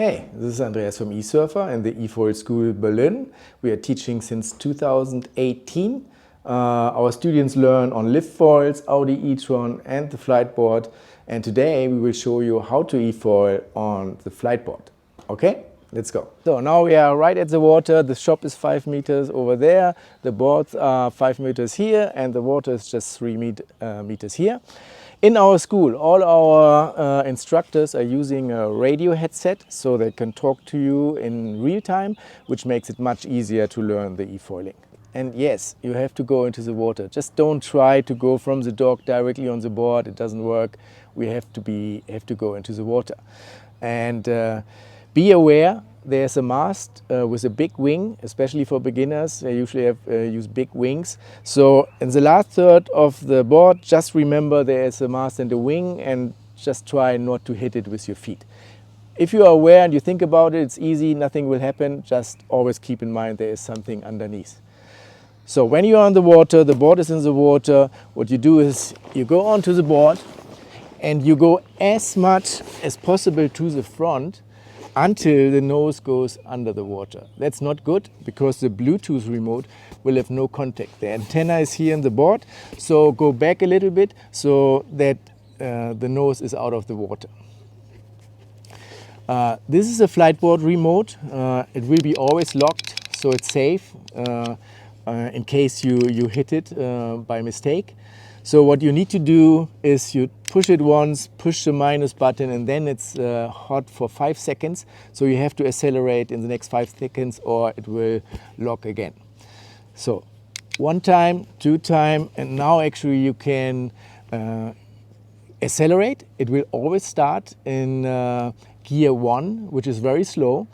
Hey, this is Andreas from eSurfer and the eFoil School Berlin. We are teaching since 2018. Our students learn on eFoils, Audi e-tron and the Fliteboard. And today we will show you how to eFoil on the Fliteboard. Okay, let's go. So now we are right at the water. The shop is 5 meters over there. The boards are 5 meters here and the water is just 3 meters here. In our school, all our instructors are using a radio headset so they can talk to you in real time, which makes it much easier to learn the eFoiling. And yes, you have to go into the water. Just don't try to go from the dock directly on the board. It doesn't work. We have to go into the water. And be aware, there's a mast with a big wing, especially for beginners. They usually use big wings. So in the last third of the board, just remember there is a mast and a wing and just try not to hit it with your feet. If you are aware and you think about it, it's easy, nothing will happen. Just always keep in mind there is something underneath. So when you are on the water, the board is in the water, what you do is you go onto the board and you go as much as possible to the front until the nose goes under the water. That's not good because the Bluetooth remote will have no contact. The antenna is here in the board, so go back a little bit so that the nose is out of the water. This is a Fliteboard remote. It will be always locked, so it's safe in case you hit it by mistake. So what you need to do is you push it once, push the minus button, and then it's hot for 5 seconds. So you have to accelerate in the next 5 seconds or it will lock again. So 1 time, 2 time, and now actually you can accelerate. It will always start in gear 1, which is very slow.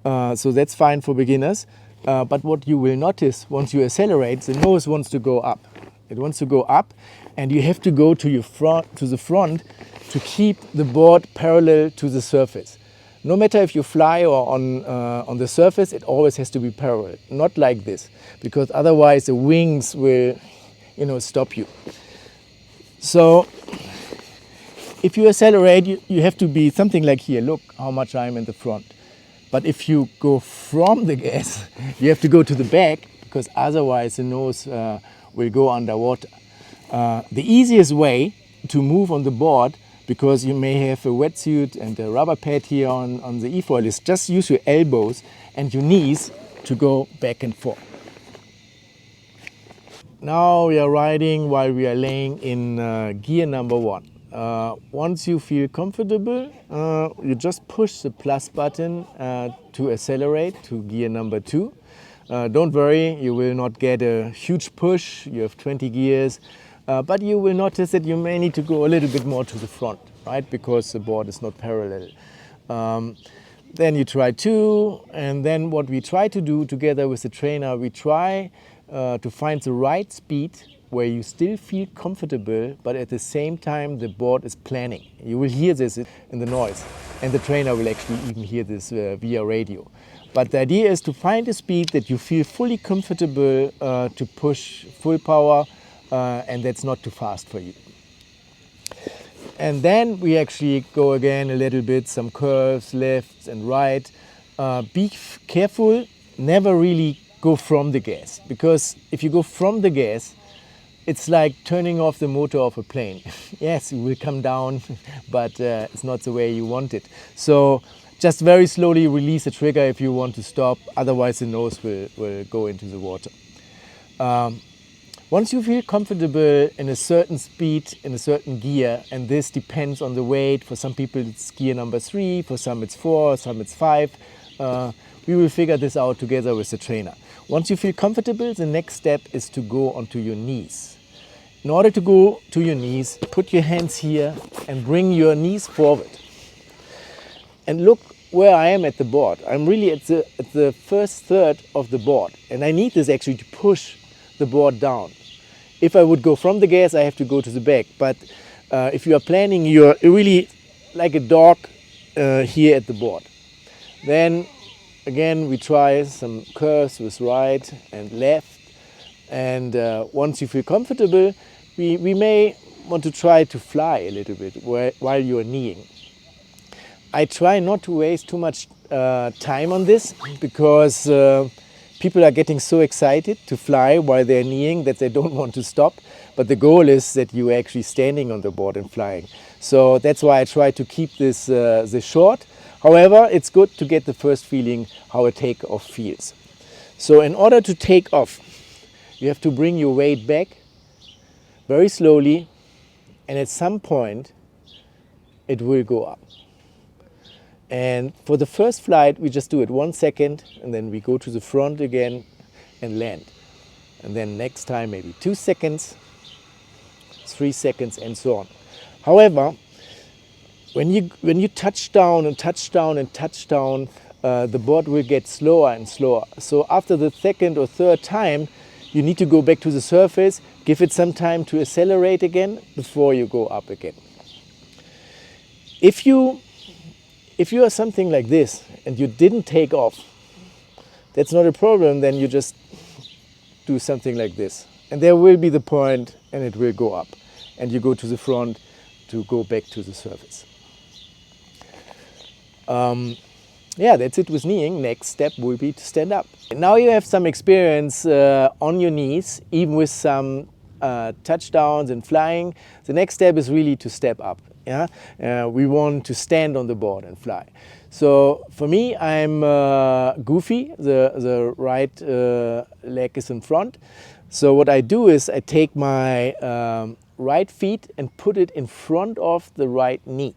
So that's fine for beginners. But what you will notice once you accelerate, the nose wants to go up. It wants to go up and you have to go to the front to keep the board parallel to the surface. No matter if you fly or on the surface, it always has to be parallel. Not like this, because otherwise the wings will stop you. So if you accelerate, you have to be something like here. Look how much I'm in the front. But if you go from the gas, you have to go to the back, because otherwise the nose will go underwater. The easiest way to move on the board, because you may have a wetsuit and a rubber pad here on the eFoil, is just use your elbows and your knees to go back and forth. Now we are riding while we are laying in gear number 1. Once you feel comfortable, you just push the plus button to accelerate to gear number 2. Don't worry, you will not get a huge push. You have 20 gears, but you will notice that you may need to go a little bit more to the front, right? Because the board is not parallel. Then you try 2, and then what we try to do together with the trainer, we try to find the right speed where you still feel comfortable, but at the same time the board is planning. You will hear this in the noise, and the trainer will actually even hear this via radio. But the idea is to find a speed that you feel fully comfortable to push full power, and that's not too fast for you. And then we actually go again a little bit, some curves, left and right. Be careful, never really go from the gas, because if you go from the gas, it's like turning off the motor of a plane. Yes, it will come down, but it's not the way you want it. So just very slowly release the trigger if you want to stop, otherwise the nose will go into the water. Once you feel comfortable in a certain speed, in a certain gear, and this depends on the weight, for some people it's gear number 3, for some it's 4, some it's 5, we will figure this out together with the trainer. Once you feel comfortable, the next step is to go onto your knees. In order to go to your knees, put your hands here and bring your knees forward. And look where I am at the board. I'm really at the first third of the board, and I need this actually to push the board down. If I would go from the gas, I have to go to the back. But if you are planning, you're really like a dog here at the board. Then again, we try some curves with right and left. And once you feel comfortable, we may want to try to fly a little bit while you are kneeing. I try not to waste too much time on this because people are getting so excited to fly while they're kneeing that they don't want to stop. But the goal is that you're actually standing on the board and flying. So that's why I try to keep this short. However, it's good to get the first feeling how a takeoff feels. So in order to take off, you have to bring your weight back very slowly, and at some point it will go up. And for the first flight, we just do it 1 second, and then we go to the front again and land. And then next time maybe 2 seconds, 3 seconds, and so on. However, when you touch down and touch down and touch down, the board will get slower and slower. So after the second or third time, you need to go back to the surface, give it some time to accelerate again before you go up again. If you are something like this and you didn't take off, that's not a problem. Then you just do something like this. And there will be the point and it will go up. And you go to the front to go back to the surface. Yeah, that's it with kneeing. Next step will be to stand up. Now you have some experience on your knees, even with some touchdowns and flying. The next step is really to step up. Yeah? We want to stand on the board and fly. So for me, I'm goofy. The right leg is in front. So what I do is I take my right feet and put it in front of the right knee,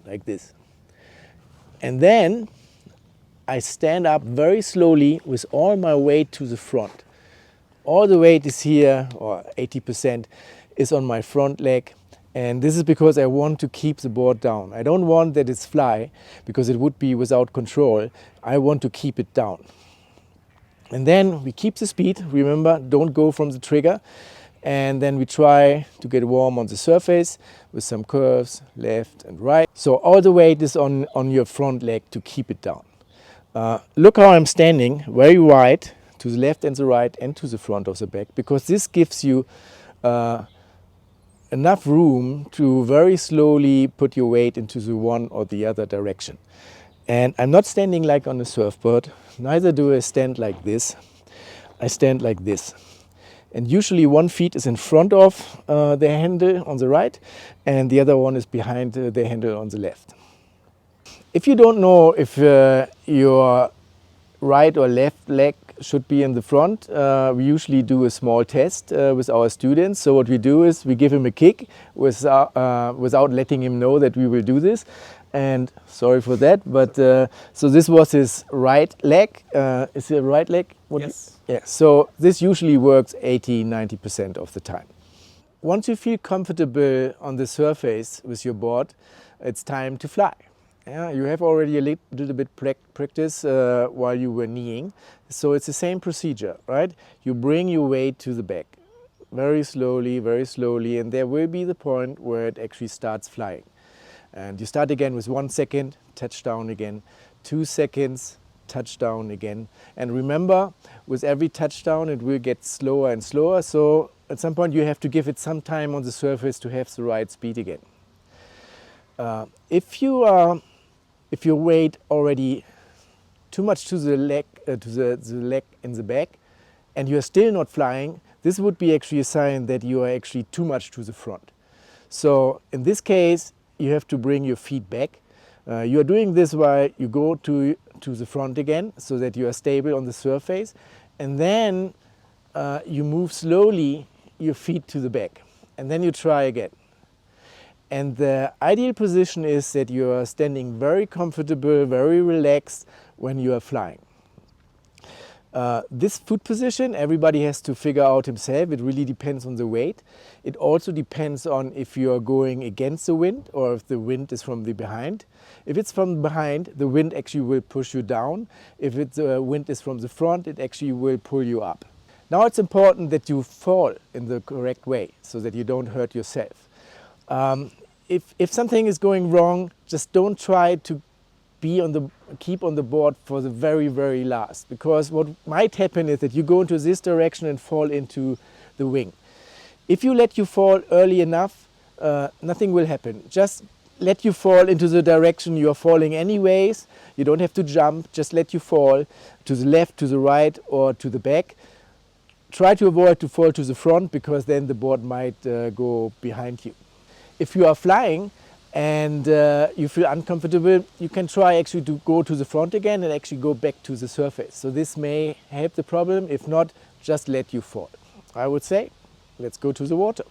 like this. And then I stand up very slowly with all my weight to the front. All the weight is here, or 80% is on my front leg. And this is because I want to keep the board down. I don't want that it's fly, because it would be without control. I want to keep it down. And then we keep the speed. Remember, don't go from the trigger. And then we try to get warm on the surface with some curves, left and right. So all the weight is on your front leg to keep it down. Look how I'm standing, very wide, to the left and the right and to the front of the back, because this gives you enough room to very slowly put your weight into the one or the other direction. And I'm not standing like on a surfboard, neither do I stand like this. I stand like this. And usually one foot is in front of the handle on the right and the other one is behind the handle on the left. If you don't know if your right or left leg should be in the front, we usually do a small test with our students. So what we do is we give him a kick without letting him know that we will do this. And sorry for that, but so this was his right leg. Is it right leg? Yes. Yeah, so this usually works 80–90% of the time. Once you feel comfortable on the surface with your board, it's time to fly. Yeah, you have already a little bit practice while you were kneeing. So it's the same procedure, right? You bring your weight to the back very slowly, and there will be the point where it actually starts flying. And you start again with 1 second, touch down again, 2 seconds, touchdown again. And remember, with every touchdown it will get slower and slower, so at some point you have to give it some time on the surface to have the right speed again. If your weight already too much to the leg, the leg in the back, and you are still not flying, this would be actually a sign that you are actually too much to the front. So in this case you have to bring your feet back. You are doing this while you go to the front again, so that you are stable on the surface, and then you move slowly your feet to the back, and then you try again. And the ideal position is that you are standing very comfortable, very relaxed when you are flying. This foot position everybody has to figure out himself. It really depends on the weight. It also depends on if you are going against the wind or if the wind is from the behind. If it's from behind, the wind actually will push you down. If the wind is from the front, it actually will pull you up. Now it's important that you fall in the correct way so that you don't hurt yourself. If something is going wrong, just don't try to keep on the board for the very, very last, because what might happen is that you go into this direction and fall into the wing. If you let you fall early enough, nothing will happen. Just let you fall into the direction you are falling anyways. You don't have to jump, just let you fall to the left, to the right, or to the back. Try to avoid to fall to the front, because then the board might go behind you. If you are flying and you feel uncomfortable, you can try actually to go to the front again and actually go back to the surface. So this may help the problem. If not, just let you fall. I would say, let's go to the water.